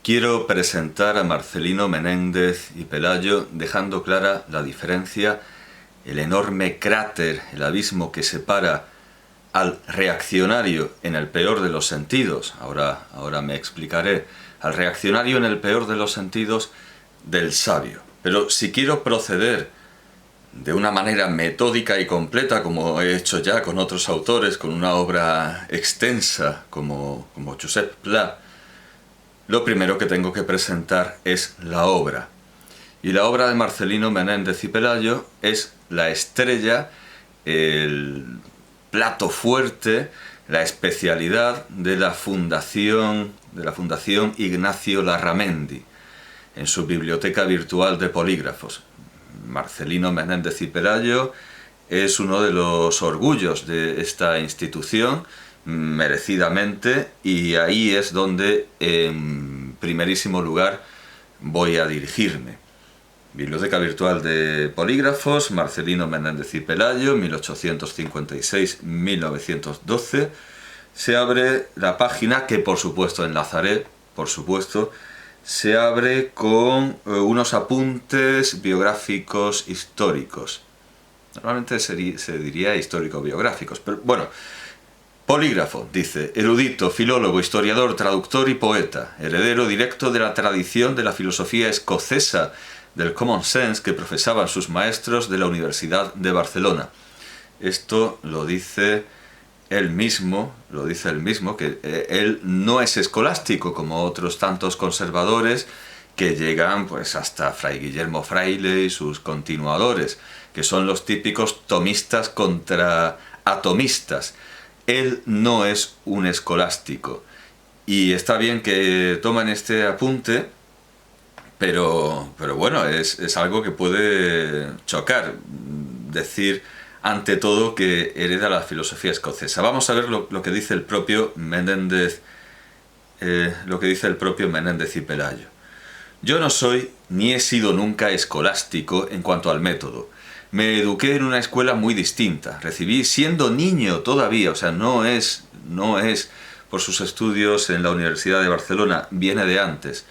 Quiero presentar a Marcelino Menéndez y Pelayo dejando clara la diferencia, el enorme cráter, el abismo que separa al reaccionario en el peor de los sentidos, ahora me explicaré, al reaccionario en el peor de los sentidos del sabio. Pero si quiero proceder de una manera metódica y completa, como he hecho ya con otros autores, con una obra extensa como Josep Pla, lo primero que tengo que presentar es la obra. Y la obra de Marcelino Menéndez y Pelayo es la estrella, el plato fuerte, la especialidad de la Fundación Ignacio Larramendi, en su biblioteca virtual de polígrafos. Marcelino Menéndez y Pelayo es uno de los orgullos de esta institución, merecidamente, y ahí es donde en primerísimo lugar voy a dirigirme. Biblioteca virtual de polígrafos, Marcelino Menéndez y Pelayo, 1856-1912. Se abre la página, que por supuesto enlazaré, se abre con unos apuntes biográficos históricos. Normalmente se diría histórico-biográficos, pero bueno. Polígrafo, dice, erudito, filólogo, historiador, traductor y poeta, heredero directo de la tradición de la filosofía escocesa del common sense que profesaban sus maestros de la Universidad de Barcelona. Esto lo dice él mismo, que él no es escolástico como otros tantos conservadores que llegan pues hasta Fray Guillermo Fraile y sus continuadores, que son los típicos tomistas contra atomistas. Él no es un escolástico, y está bien que tomen este apunte, pero bueno, es algo que puede chocar, decir ante todo que hereda la filosofía escocesa. Vamos a ver lo que dice el propio Menéndez, y Pelayo. Yo no soy ni he sido nunca escolástico en cuanto al método. Me eduqué en una escuela muy distinta. Recibí siendo niño todavía, o sea, no es por sus estudios en la Universidad de Barcelona, viene de antes,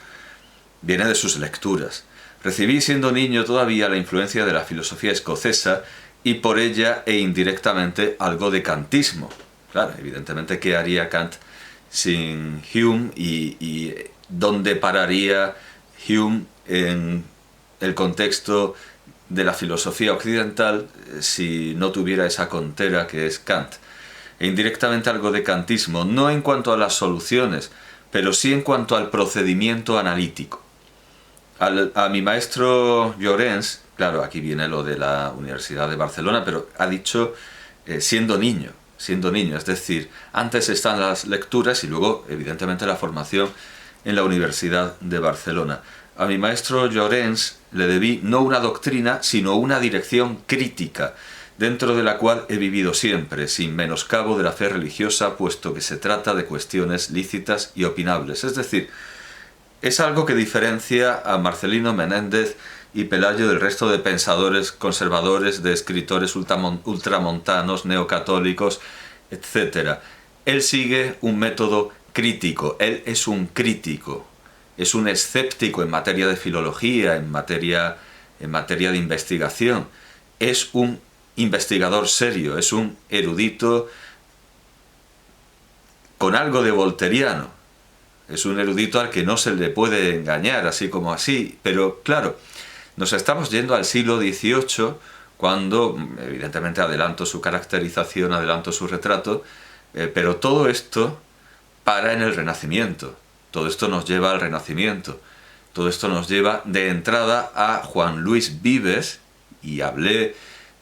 viene de sus lecturas. Recibí siendo niño todavía la influencia de la filosofía escocesa y por ella e indirectamente algo de kantismo. Claro, evidentemente, ¿qué haría Kant sin Hume y dónde pararía Hume en el contexto de la filosofía occidental si no tuviera esa contera que es Kant? E indirectamente algo de kantismo, no en cuanto a las soluciones, pero sí en cuanto al procedimiento analítico. A mi maestro Llorens, claro, aquí viene lo de la Universidad de Barcelona, pero ha dicho siendo niño, es decir, antes están las lecturas y luego, evidentemente, la formación en la Universidad de Barcelona. A mi maestro Llorens le debí no una doctrina, sino una dirección crítica, dentro de la cual he vivido siempre, sin menoscabo de la fe religiosa, puesto que se trata de cuestiones lícitas y opinables. Es decir, es algo que diferencia a Marcelino Menéndez y Pelayo del resto de pensadores conservadores, de escritores ultramontanos, neocatólicos, etc. Él sigue un método crítico, él es un crítico. Es un escéptico en materia de filología, en materia de investigación. Es un investigador serio, es un erudito con algo de volteriano. Es un erudito al que no se le puede engañar así como así. Pero claro, nos estamos yendo al siglo XVIII, cuando, evidentemente, adelanto su caracterización, adelanto su retrato, pero todo esto para en el Renacimiento. Todo esto nos lleva al Renacimiento. Todo esto nos lleva de entrada a Juan Luis Vives, y hablé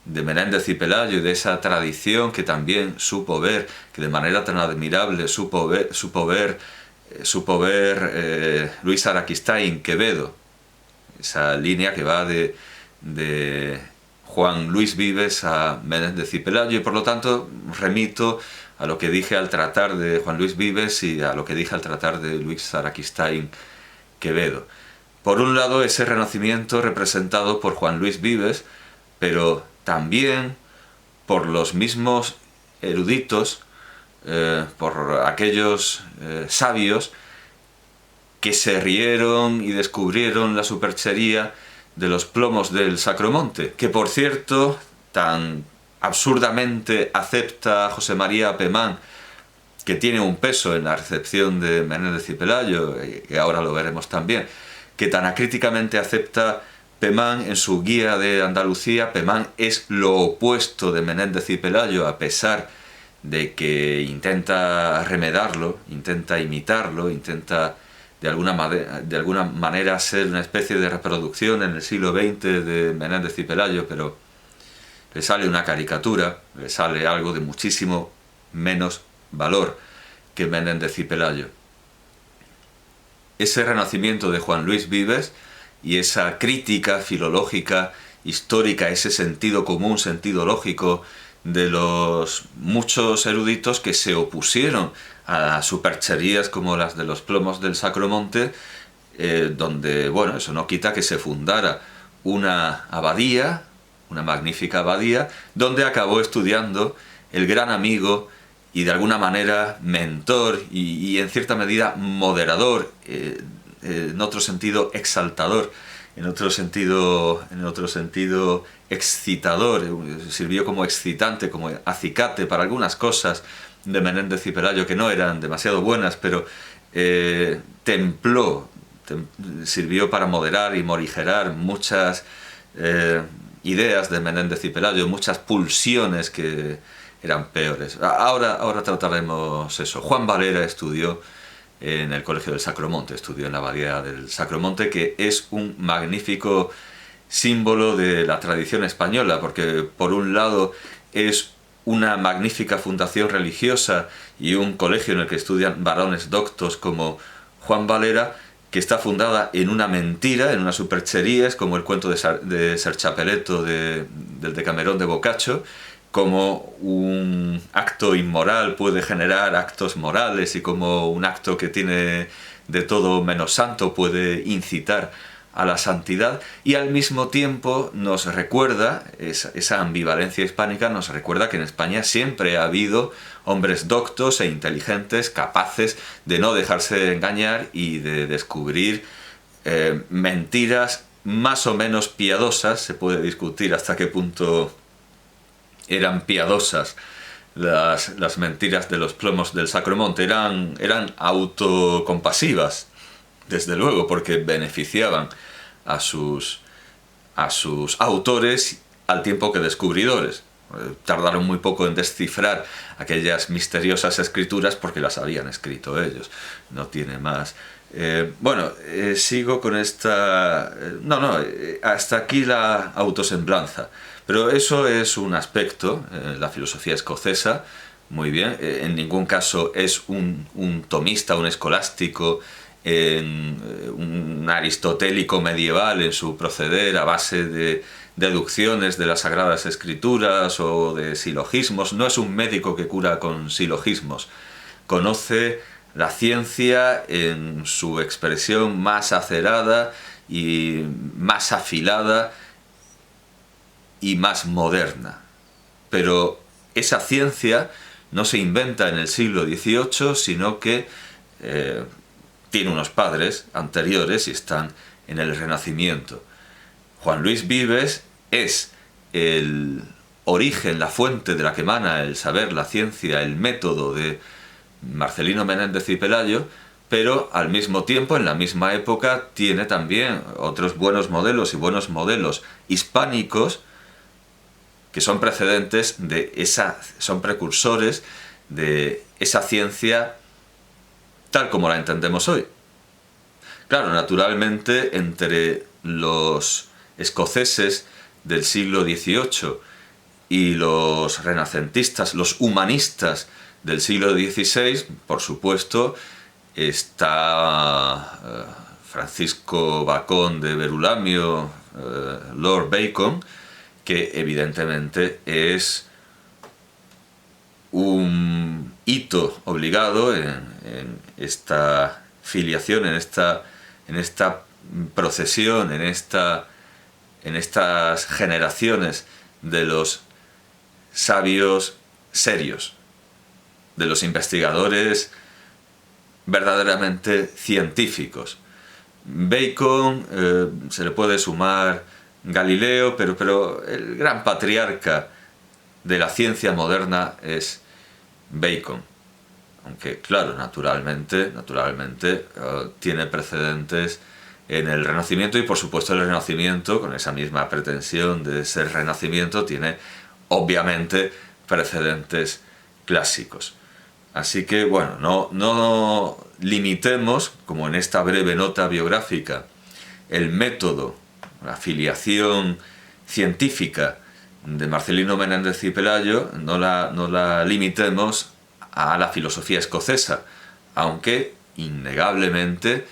de Menéndez y Pelayo y de esa tradición que también supo ver, que de manera tan admirable supo ver Luis Araquistáin Quevedo, esa línea que va de Juan Luis Vives a Menéndez y Pelayo, y por lo tanto remito a lo que dije al tratar de Juan Luis Vives y a lo que dije al tratar de Luis Araquistáin Quevedo. Por un lado, ese renacimiento representado por Juan Luis Vives, pero también por los mismos eruditos, por aquellos sabios que se rieron y descubrieron la superchería de los plomos del Sacromonte, que por cierto, tan absurdamente acepta José María Pemán, que tiene un peso en la recepción de Menéndez y Pelayo, y ahora lo veremos también, que tan acríticamente acepta Pemán en su guía de Andalucía. Pemán es lo opuesto de Menéndez y Pelayo, a pesar de que intenta remedarlo, intenta imitarlo, intenta de alguna manera ser una especie de reproducción en el siglo XX de Menéndez y Pelayo, pero le sale una caricatura, le sale algo de muchísimo menos valor que Menéndez y Pelayo. Ese renacimiento de Juan Luis Vives y esa crítica filológica, histórica, ese sentido común, sentido lógico de los muchos eruditos que se opusieron a supercherías como las de los plomos del Sacromonte, donde, bueno, eso no quita que se fundara una abadía, una magnífica abadía, donde acabó estudiando el gran amigo y de alguna manera mentor y en cierta medida moderador, en otro sentido exaltador, en otro sentido excitador, sirvió como excitante, como acicate para algunas cosas de Menéndez y Pelayo que no eran demasiado buenas, pero sirvió para moderar y morigerar muchas ideas de Menéndez y Pelayo, muchas pulsiones que eran peores. Ahora trataremos eso. Juan Valera estudió en el Colegio del Sacromonte, estudió en la abadía del Sacromonte, que es un magnífico símbolo de la tradición española, porque por un lado es una magnífica fundación religiosa y un colegio en el que estudian varones doctos como Juan Valera, que está fundada en una mentira, en una superchería, es como el cuento de Ser Chapeleto del Decamerón de Boccaccio, como un acto inmoral puede generar actos morales y como un acto que tiene de todo menos santo puede incitar a la santidad, y al mismo tiempo nos recuerda, esa ambivalencia hispánica nos recuerda que en España siempre ha habido hombres doctos e inteligentes, capaces de no dejarse engañar y de descubrir mentiras más o menos piadosas. Se puede discutir hasta qué punto eran piadosas las mentiras de los plomos del Sacromonte. Eran autocompasivas, desde luego, porque beneficiaban a sus autores al tiempo que descubridores. Tardaron muy poco en descifrar aquellas misteriosas escrituras porque las habían escrito ellos. No tiene más. Sigo con esta... hasta aquí la autosemblanza. Pero eso es un aspecto, la filosofía escocesa, muy bien. En ningún caso es un tomista, un escolástico, un aristotélico medieval en su proceder a base de deducciones de las Sagradas Escrituras o de silogismos. No es un médico que cura con silogismos. Conoce la ciencia en su expresión más acerada y más afilada y más moderna. Pero esa ciencia no se inventa en el siglo XVIII, sino que tiene unos padres anteriores y están en el Renacimiento. Juan Luis Vives es el origen, la fuente de la que emana el saber, la ciencia, el método de Marcelino Menéndez y Pelayo, pero al mismo tiempo, en la misma época, tiene también otros buenos modelos y buenos modelos hispánicos que son precedentes son precursores de esa ciencia tal como la entendemos hoy. Claro, naturalmente, entre los escoceses del siglo XVIII y los renacentistas, los humanistas del siglo XVI, por supuesto, está Francisco Bacón de Verulamio, Lord Bacon, que evidentemente es un hito obligado en esta filiación, en esta procesión, en estas generaciones de los sabios serios, de los investigadores verdaderamente científicos. Bacon, se le puede sumar Galileo, pero el gran patriarca de la ciencia moderna es Bacon. Aunque, claro, naturalmente tiene precedentes en el Renacimiento, y por supuesto el Renacimiento, con esa misma pretensión de ser Renacimiento, tiene obviamente precedentes clásicos. Así que, bueno, no limitemos, como en esta breve nota biográfica, el método, la filiación científica de Marcelino Menéndez y Pelayo, no la limitemos a la filosofía escocesa, aunque innegablemente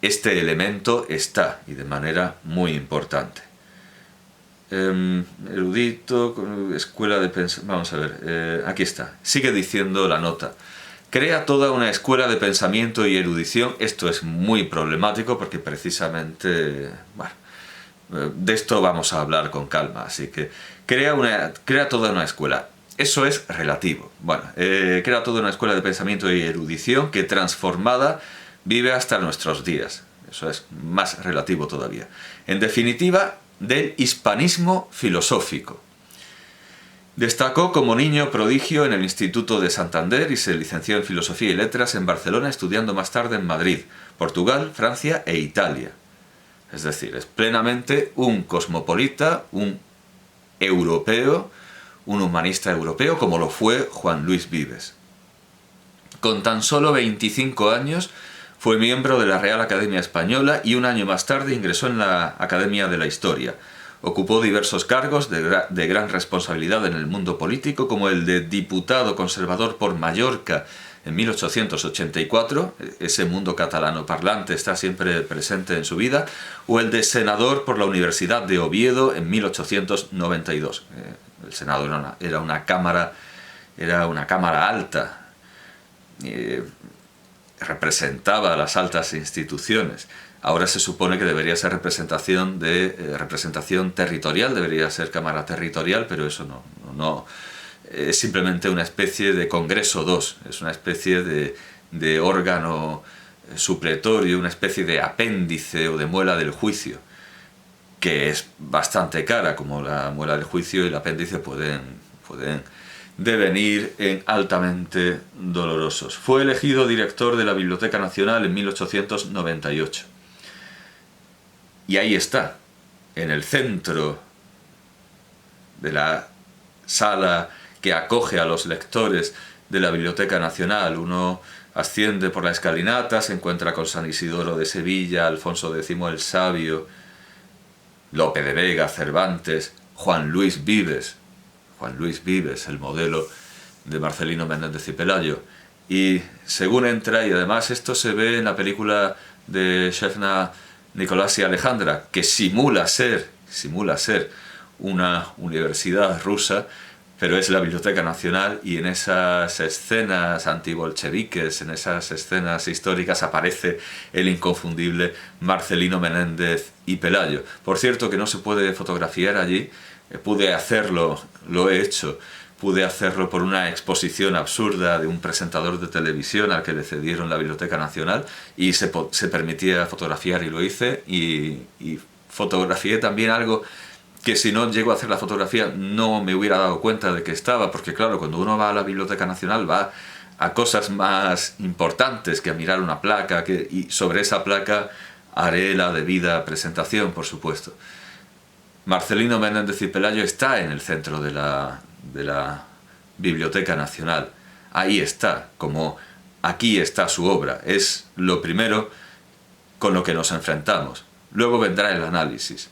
este elemento está, y de manera muy importante. Erudito, escuela de pensamiento. Vamos a ver, aquí está. Sigue diciendo la nota. Crea toda una escuela de pensamiento y erudición. Esto es muy problemático porque precisamente, bueno, de esto vamos a hablar con calma. Así que crea toda una escuela. Eso es relativo. Bueno, crea toda una escuela de pensamiento y erudición que, transformada, vive hasta nuestros días. Eso es más relativo todavía. En definitiva, del hispanismo filosófico. Destacó como niño prodigio en el Instituto de Santander y se licenció en Filosofía y Letras en Barcelona, estudiando más tarde en Madrid, Portugal, Francia e Italia. Es decir, es plenamente un cosmopolita, un europeo, un humanista europeo, como lo fue Juan Luis Vives. Con tan solo 25 años fue miembro de la Real Academia Española y un año más tarde ingresó en la Academia de la Historia. Ocupó diversos cargos de gran responsabilidad en el mundo político, como el de diputado conservador por Mallorca en 1884, ese mundo catalano parlante está siempre presente en su vida, o el de senador por la Universidad de Oviedo en 1892. El Senado era una cámara alta, representaba a las altas instituciones. Ahora se supone que debería ser representación territorial, debería ser Cámara Territorial, pero eso no es simplemente una especie de Congreso 2, es una especie de órgano supletorio, una especie de apéndice o de muela del juicio, que es bastante cara, como la muela del juicio y el apéndice pueden devenir en altamente dolorosos. Fue elegido director de la Biblioteca Nacional en 1898. Y ahí está, en el centro de la sala que acoge a los lectores de la Biblioteca Nacional. Uno asciende por la escalinata, se encuentra con San Isidoro de Sevilla, Alfonso X el Sabio, Lope de Vega, Cervantes, Juan Luis Vives, el modelo de Marcelino Menéndez y Pelayo. Y según entra, y además esto se ve en la película de Shevna, Nicolás y Alejandra, que simula ser una universidad rusa, pero es la Biblioteca Nacional, y en esas escenas antibolcheviques, en esas escenas históricas, aparece el inconfundible Marcelino Menéndez y Pelayo. Por cierto, que no se puede fotografiar allí, pude hacerlo, lo he hecho, pude hacerlo por una exposición absurda de un presentador de televisión al que le cedieron la Biblioteca Nacional, y se permitía fotografiar, y lo hice, y fotografié también algo que si no llego a hacer la fotografía no me hubiera dado cuenta de que estaba, porque claro, cuando uno va a la Biblioteca Nacional va a cosas más importantes que a mirar una placa, y sobre esa placa haré la debida presentación, por supuesto. Marcelino Menéndez y Pelayo está en el centro de la Biblioteca Nacional. Ahí está, como aquí está su obra. Es lo primero con lo que nos enfrentamos. Luego vendrá el análisis.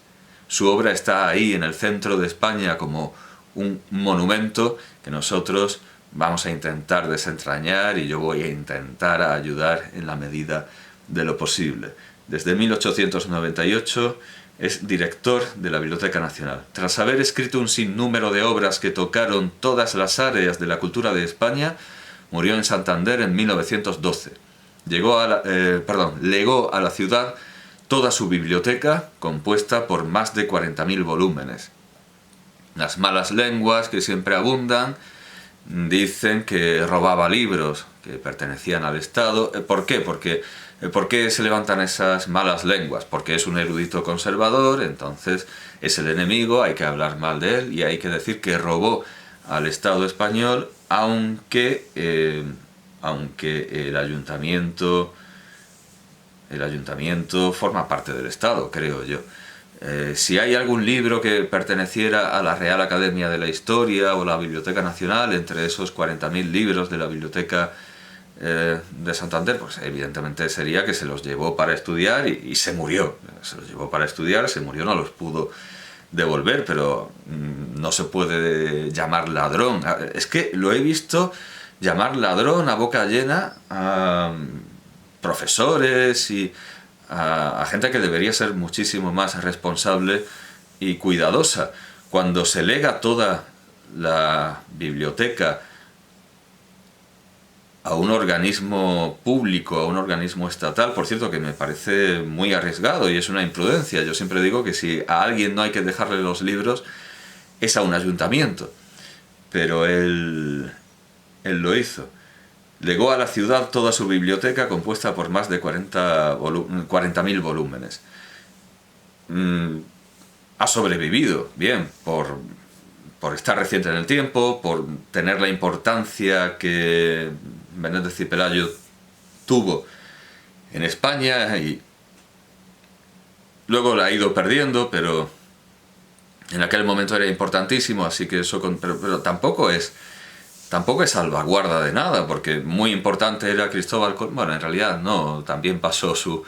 Su obra está ahí en el centro de España como un monumento que nosotros vamos a intentar desentrañar, y yo voy a intentar ayudar en la medida de lo posible. Desde 1898 es director de la Biblioteca Nacional. Tras haber escrito un sinnúmero de obras que tocaron todas las áreas de la cultura de España, murió en Santander en 1912. Legó a la ciudad toda su biblioteca, compuesta por más de 40.000 volúmenes. Las malas lenguas, que siempre abundan, dicen que robaba libros, que pertenecían al Estado. ¿Por qué? ¿Por qué se levantan esas malas lenguas? Porque es un erudito conservador, entonces es el enemigo, hay que hablar mal de él y hay que decir que robó al Estado español, aunque el ayuntamiento forma parte del Estado, creo yo. Si hay algún libro que perteneciera a la Real Academia de la Historia o la Biblioteca Nacional, entre esos 40.000 libros de la Biblioteca de Santander, pues evidentemente sería que se los llevó para estudiar y se murió. Se los llevó para estudiar, se murió, no los pudo devolver, pero no se puede llamar ladrón. Es que lo he visto llamar ladrón a boca llena a profesores y a gente que debería ser muchísimo más responsable y cuidadosa. Cuando se lega toda la biblioteca a un organismo público, a un organismo estatal, por cierto, que me parece muy arriesgado y es una imprudencia. Yo siempre digo que si a alguien no hay que dejarle los libros, es a un ayuntamiento. Pero él lo hizo. Legó a la ciudad toda su biblioteca compuesta por más de 40.000 volúmenes. Ha sobrevivido, bien, por estar reciente en el tiempo, por tener la importancia que Menéndez y Pelayo tuvo en España, y luego la ha ido perdiendo, pero en aquel momento era importantísimo, así que eso... Pero tampoco es salvaguarda de nada, porque muy importante era Cristóbal Colón. Bueno, en realidad no, también pasó su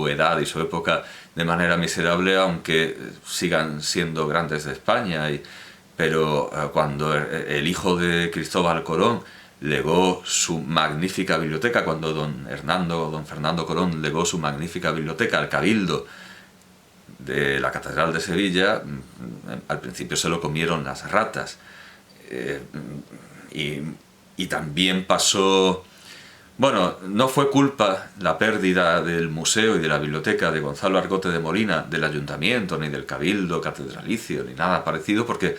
edad y su época de manera miserable, aunque sigan siendo grandes de España. Pero cuando el hijo de Cristóbal Colón legó su magnífica biblioteca, cuando don Fernando Colón legó su magnífica biblioteca al Cabildo de la Catedral de Sevilla, al principio se lo comieron las ratas. Y también pasó... Bueno, no fue culpa la pérdida del museo y de la biblioteca de Gonzalo Argote de Molina, del ayuntamiento, ni del cabildo catedralicio, ni nada parecido, porque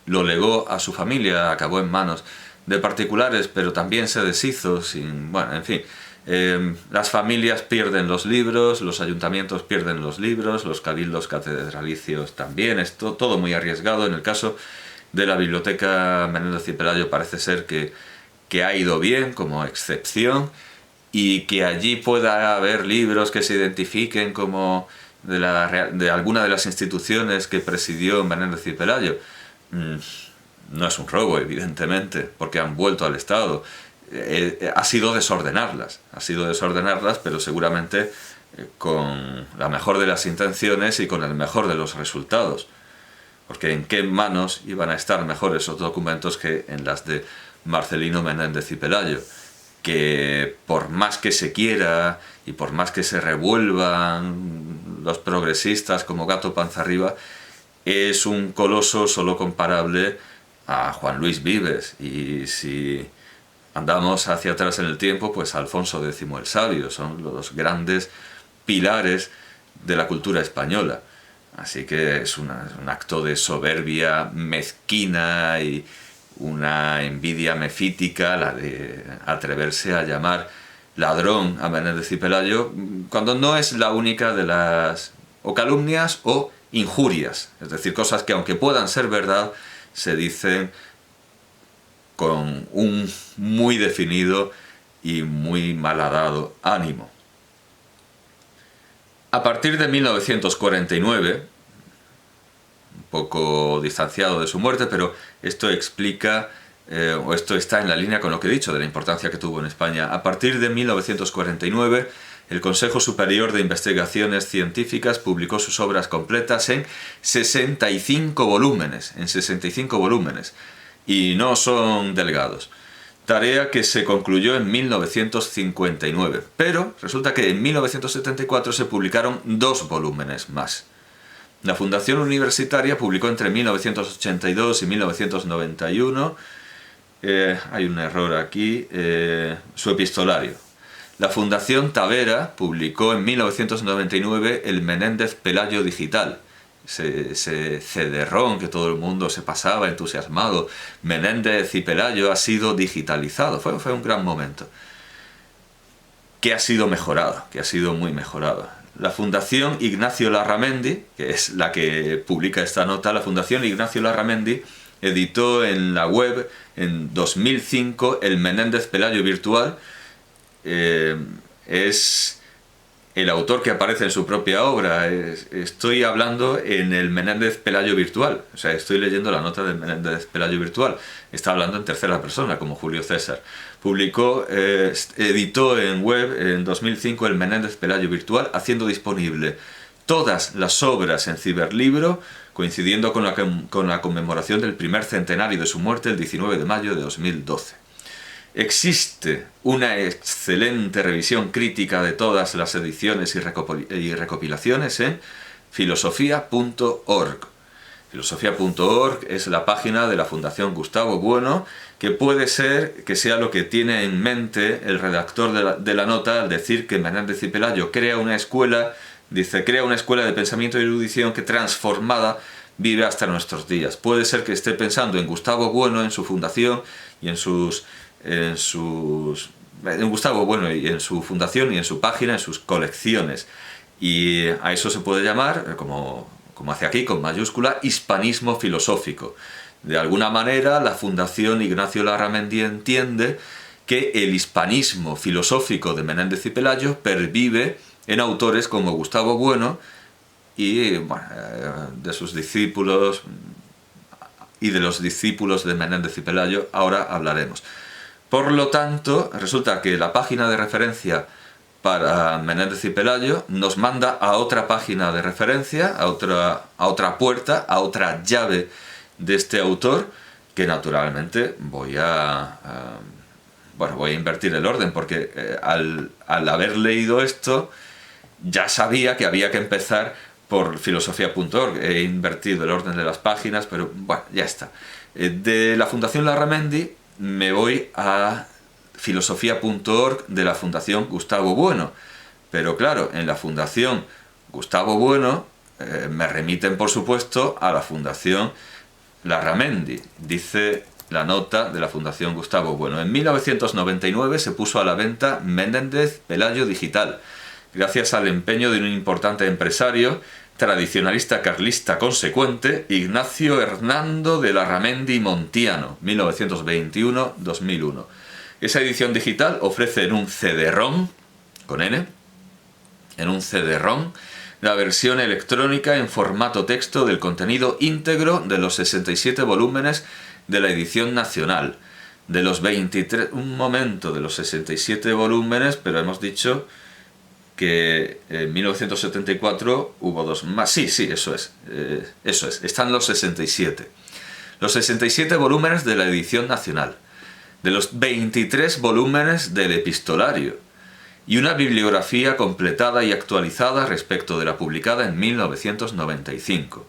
lo legó a su familia, acabó en manos de particulares, pero también se deshizo sin... Bueno, en fin, las familias pierden los libros, los ayuntamientos pierden los libros, los cabildos catedralicios también, es todo muy arriesgado. En el caso de la Biblioteca Menéndez y Pelayo parece ser que ha ido bien como excepción, y que allí pueda haber libros que se identifiquen como de alguna de las instituciones que presidió Menéndez y Pelayo. No es un robo, evidentemente, porque han vuelto al Estado. Ha sido desordenarlas, pero seguramente con la mejor de las intenciones y con el mejor de los resultados. Porque ¿en qué manos iban a estar mejor esos documentos que en las de Marcelino Menéndez y Pelayo? Que por más que se quiera y por más que se revuelvan los progresistas como gato panza arriba, es un coloso solo comparable a Juan Luis Vives. Y si andamos hacia atrás en el tiempo, pues Alfonso X el Sabio, son los grandes pilares de la cultura española. Así que es un acto de soberbia mezquina y una envidia mefítica la de atreverse a llamar ladrón a Menéndez y Pelayo, cuando no es la única de las o calumnias o injurias, es decir, cosas que aunque puedan ser verdad, se dicen con un muy definido y muy malhadado ánimo. A partir de 1949, un poco distanciado de su muerte, pero esto explica, o esto está en la línea con lo que he dicho, de la importancia que tuvo en España. A partir de 1949, el Consejo Superior de Investigaciones Científicas publicó sus obras completas en 65 volúmenes, y no son delgados. Tarea que se concluyó en 1959, pero resulta que en 1974 se publicaron 2 volúmenes más. La Fundación Universitaria publicó entre 1982 y 1991, hay un error aquí, su epistolario. La Fundación Tavera publicó en 1999 el Menéndez Pelayo Digital, ese CD-ROM que todo el mundo se pasaba entusiasmado. Menéndez y Pelayo ha sido digitalizado, fue un gran momento, que ha sido mejorado, que ha sido muy mejorado. La Fundación Ignacio Larramendi, que es la que publica esta nota, la Fundación Ignacio Larramendi editó en la web en 2005 el Menéndez Pelayo virtual. Es el autor que aparece en su propia obra. Estoy hablando en el Menéndez Pelayo virtual, o sea, estoy leyendo la nota del Menéndez Pelayo virtual. Está hablando en tercera persona, como Julio César. Editó en web en 2005 el Menéndez Pelayo virtual, haciendo disponible todas las obras en ciberlibro, coincidiendo con la conmemoración del primer centenario de su muerte, el 19 de mayo de 2012. Existe una excelente revisión crítica de todas las ediciones y recopilaciones en filosofía.org. Filosofía.org es la página de la Fundación Gustavo Bueno, que puede ser que sea lo que tiene en mente el redactor de la nota al decir que Menéndez y Pelayo crea una escuela de pensamiento y erudición que transformada vive hasta nuestros días. Puede ser que esté pensando en Gustavo Bueno, en su fundación y en Gustavo Bueno y en su fundación y en su página, en sus colecciones. Y a eso se puede llamar, como hace aquí con mayúscula, hispanismo filosófico. De alguna manera la Fundación Ignacio Larramendi entiende que el hispanismo filosófico de Menéndez y Pelayo pervive en autores como Gustavo Bueno y de sus discípulos y de los discípulos de Menéndez y Pelayo ahora hablaremos. Por lo tanto, resulta que la página de referencia para Menéndez y Pelayo nos manda a otra página de referencia, a otra puerta, a otra llave de este autor, que naturalmente voy a invertir el orden, porque al haber leído esto ya sabía que había que empezar por filosofía.org. He invertido el orden de las páginas, pero bueno, ya está. De la Fundación Larramendi me voy a filosofía.org de la Fundación Gustavo Bueno. Pero claro, en la Fundación Gustavo Bueno me remiten, por supuesto, a la Fundación Larramendi. Dice la nota de la Fundación Gustavo Bueno: en 1999 se puso a la venta Menéndez Pelayo Digital, gracias al empeño de un importante empresario, tradicionalista carlista consecuente, Ignacio Hernando de Larramendi Montiano, 1921-2001. Esa edición digital ofrece en un CD-ROM, con N, en un CD-ROM, la versión electrónica en formato texto del contenido íntegro de los 67 volúmenes de la edición nacional. De los 67 volúmenes, pero hemos dicho que en 1974 hubo dos más. Sí, eso es. Están los 67. Los 67 volúmenes de la edición nacional, de los 23 volúmenes del epistolario, y una bibliografía completada y actualizada respecto de la publicada en 1995.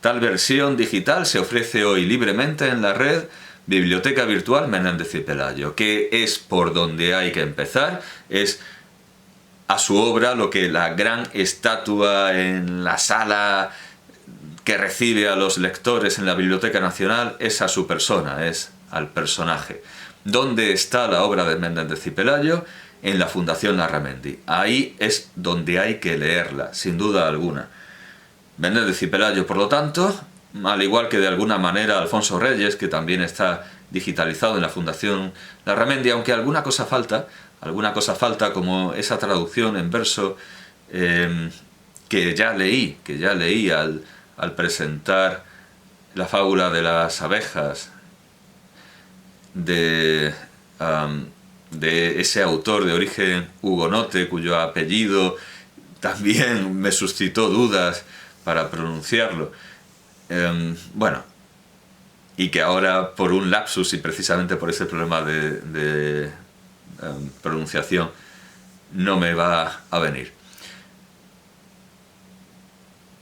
Tal versión digital se ofrece hoy libremente en la red Biblioteca Virtual Menéndez y Pelayo, que es por donde hay que empezar. Es a su obra lo que la gran estatua en la sala que recibe a los lectores en la Biblioteca Nacional es a su persona, es al personaje. ¿Dónde está la obra de Menéndez y Pelayo? En la Fundación Larramendi. Ahí es donde hay que leerla, sin duda alguna. Menéndez y Pelayo, por lo tanto, al igual que de alguna manera Alfonso Reyes, que también está digitalizado en la Fundación Larramendi, aunque alguna cosa falta, como esa traducción en verso que ya leí al presentar la fábula de las abejas de ese autor de origen hugonote, cuyo apellido también me suscitó dudas para pronunciarlo. Y que ahora, por un lapsus y precisamente por ese problema de pronunciación, no me va a venir.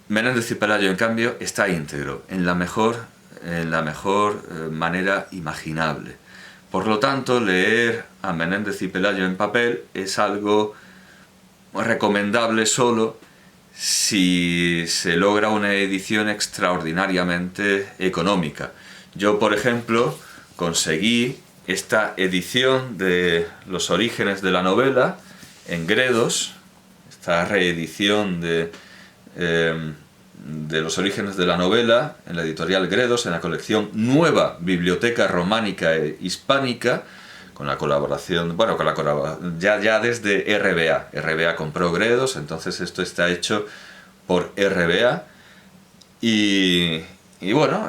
Menéndez y Pelayo, en cambio, está íntegro, en la mejor manera imaginable. Por lo tanto, leer a Menéndez y Pelayo en papel es algo recomendable solo si se logra una edición extraordinariamente económica. Yo, por ejemplo, conseguí esta edición de Los orígenes de la novela en Gredos, esta reedición de Los orígenes de la novela en la editorial Gredos, en la colección Nueva Biblioteca Románica e Hispánica, con la colaboración, bueno, ya desde RBA. RBA compró Gredos, entonces esto está hecho por RBA y bueno,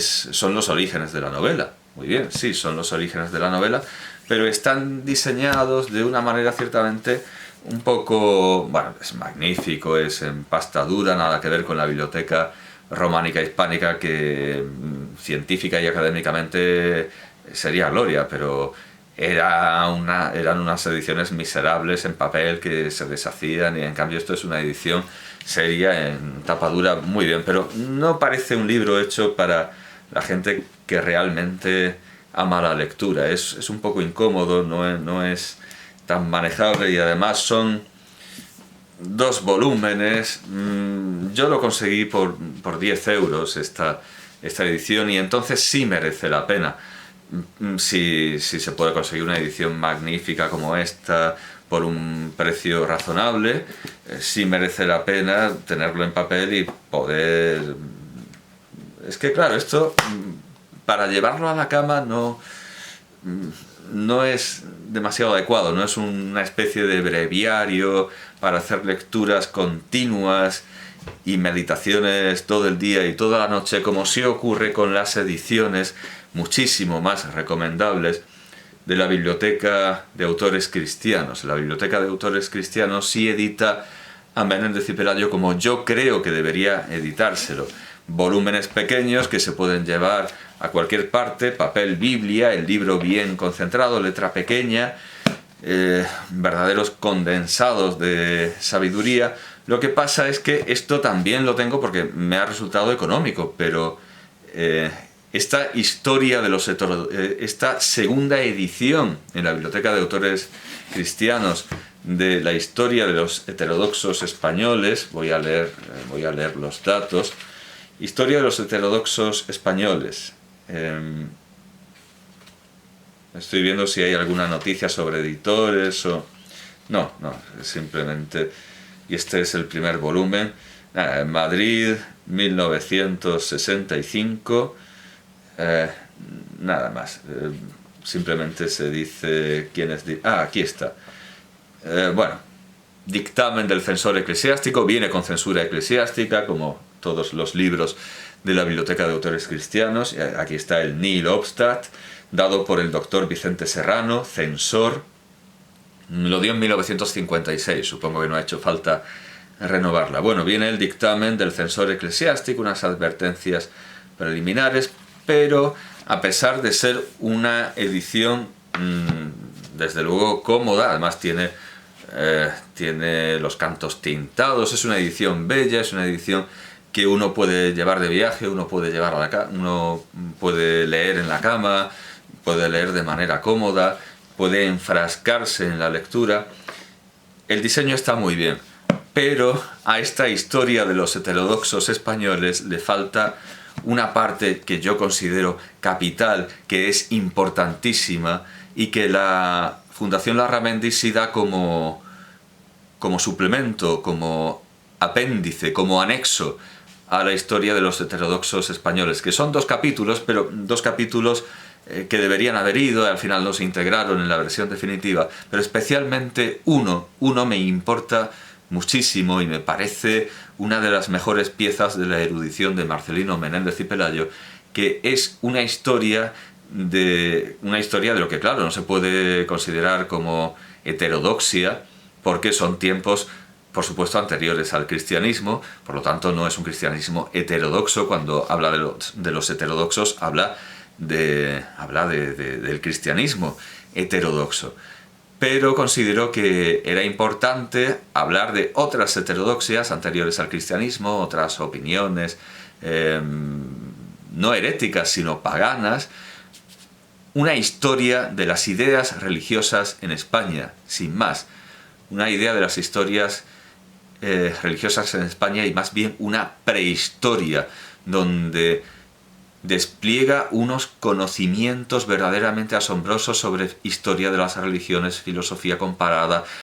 son los orígenes de la novela. Muy bien, sí, son los orígenes de la novela, pero están diseñados de una manera ciertamente un poco, bueno, es magnífico, es en pasta dura, nada que ver con la biblioteca románica hispánica que científica y académicamente sería gloria, pero eran unas ediciones miserables en papel que se deshacían, y en cambio esto es una edición seria en tapa dura, muy bien, pero no parece un libro hecho para la gente que realmente ama la lectura. Es un poco incómodo, no es tan manejable, y además son 2 volúmenes. Yo lo conseguí por 10 euros esta edición, y entonces sí merece la pena. Si se puede conseguir una edición magnífica como esta por un precio razonable, sí merece la pena tenerlo en papel y poder... Es que claro, esto para llevarlo a la cama no es demasiado adecuado, no es una especie de breviario para hacer lecturas continuas y meditaciones todo el día y toda la noche, como sí ocurre con las ediciones muchísimo más recomendables de la Biblioteca de Autores Cristianos. La Biblioteca de Autores Cristianos sí edita a Menéndez y Pelayo como yo creo que debería editárselo. Volúmenes pequeños que se pueden llevar a cualquier parte, papel biblia, el libro bien concentrado, letra pequeña, verdaderos condensados de sabiduría. Lo que pasa es que esto también lo tengo porque me ha resultado económico, pero esta historia de esta segunda edición en la Biblioteca de Autores Cristianos de la historia de los heterodoxos españoles, voy a leer los datos. Historia de los heterodoxos españoles. Estoy viendo si hay alguna noticia sobre editores o... No, simplemente... Y este es el primer volumen. Madrid, 1965. Nada más. Simplemente se dice quién es... aquí está. Bueno, dictamen del censor eclesiástico. Viene con censura eclesiástica, como todos los libros de la Biblioteca de Autores Cristianos. Aquí está el nihil obstat, dado por el doctor Vicente Serrano, censor. Lo dio en 1956, supongo que no ha hecho falta renovarla. Bueno, viene el dictamen del censor eclesiástico, unas advertencias preliminares, pero a pesar de ser una edición desde luego cómoda, además tiene los cantos tintados, es una edición bella, es una edición que uno puede llevar de viaje, uno puede leer en la cama, puede leer de manera cómoda, puede enfrascarse en la lectura. El diseño está muy bien, pero a esta historia de los heterodoxos españoles le falta una parte que yo considero capital, que es importantísima y que la Fundación Larramendi sí da como suplemento, como apéndice, como anexo a la historia de los heterodoxos españoles, que son 2 capítulos, pero 2 capítulos que deberían haber ido, y al final no se integraron en la versión definitiva, pero especialmente uno me importa muchísimo y me parece una de las mejores piezas de la erudición de Marcelino Menéndez y Pelayo, que es una historia de lo que, claro, no se puede considerar como heterodoxia, porque son tiempos, por supuesto, anteriores al cristianismo, por lo tanto no es un cristianismo heterodoxo. Cuando habla de los heterodoxos, habla del cristianismo heterodoxo. Pero considero que era importante hablar de otras heterodoxias anteriores al cristianismo, otras opiniones, no heréticas, sino paganas, una historia de las ideas religiosas en España, sin más. Una idea de las historias religiosas en España y más bien una prehistoria donde despliega unos conocimientos verdaderamente asombrosos sobre historia de las religiones, filosofía comparada,